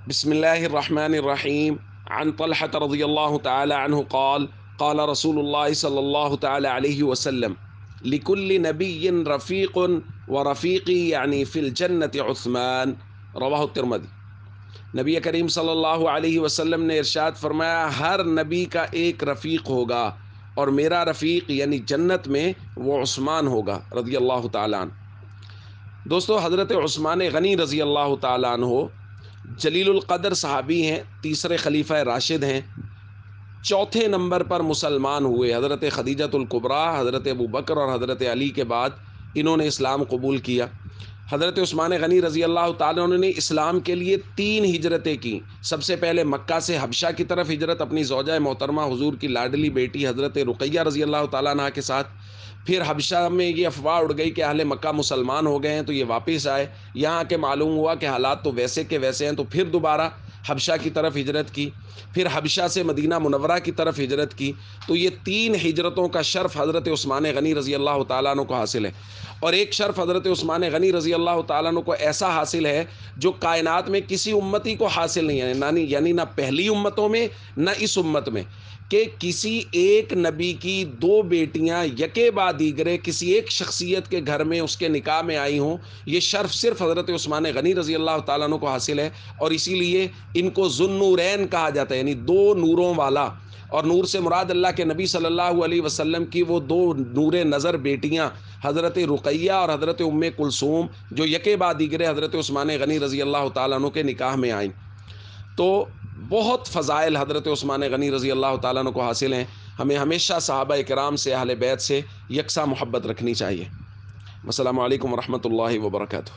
بسم الله الرحمن الرحيم. عن طلحة رضي الله تعالى عنه قال قال رسول الله صلى الله تعالى عليه وسلم لكل نبي رفيق ورفيقي يعني في الجنة عثمان رواه الترمذی۔ نبی کریم صلی اللہ علیہ وسلم نے ارشاد فرمایا ہر نبی کا ایک رفیق ہوگا اور میرا رفیق یعنی جنت میں وہ عثمان ہوگا رضی اللہ تعالیٰ عنہ۔ دوستو، حضرت عثمان غنی رضی اللہ تعالیٰ عنہ جلیل القدر صحابی ہیں، تیسرے خلیفہ راشد ہیں، چوتھے نمبر پر مسلمان ہوئے۔ حضرت خدیجۃ الکبریٰ، حضرت ابوبکر اور حضرت علی کے بعد انہوں نے اسلام قبول کیا۔ حضرت عثمان غنی رضی اللہ تعالیٰ عنہ نے اسلام کے لیے 3 ہجرتیں کی۔ سب سے پہلے مکہ سے حبشہ کی طرف ہجرت اپنی زوجہ محترمہ حضور کی لاڈلی بیٹی حضرت رقیہ رضی اللہ تعالیٰ عنہ کے ساتھ۔ پھر حبشہ میں یہ افواہ اڑ گئی کہ اہل مکہ مسلمان ہو گئے ہیں، تو یہ واپس آئے۔ یہاں کے معلوم ہوا کہ حالات تو ویسے کے ویسے ہیں، تو پھر دوبارہ حبشہ کی طرف ہجرت کی۔ پھر حبشہ سے مدینہ منورہ کی طرف ہجرت کی۔ تو یہ 3 ہجرتوں کا شرف حضرت عثمان غنی رضی اللہ تعالیٰ عنہ کو حاصل ہے، اور ایک شرف حضرت عثمان غنی رضی اللہ تعالیٰ عنہ کو ایسا حاصل ہے جو کائنات میں کسی امتی کو حاصل نہیں ہے، یعنی نہ پہلی امتوں میں نہ اس امت میں، کہ کسی ایک نبی کی 2 بیٹیاں یکے بعد دیگرے کسی ایک شخصیت کے گھر میں اس کے نکاح میں آئی ہوں۔ یہ شرف صرف حضرت عثمان غنی رضی اللہ تعالیٰ عنہ کو حاصل ہے، اور اسی لیے ان کو ذو النورین کہا جاتا ہے، یعنی 2 نوروں والا۔ اور نور سے مراد اللہ کے نبی صلی اللہ علیہ وسلم کی وہ 2 نور نظر بیٹیاں حضرت رقیہ اور حضرت ام کلثوم، جو یکے بعد دیگرے حضرت عثمان غنی رضی اللہ تعالیٰ عنہ کے نکاح میں آئیں۔ تو بہت فضائل حضرت عثمان غنی رضی اللہ تعالیٰ عنہ کو حاصل ہیں۔ ہمیں ہمیشہ صحابہ کرام سے، اہل بیت سے یکساں محبت رکھنی چاہیے۔ السلام علیکم ورحمۃ اللہ وبرکاتہ۔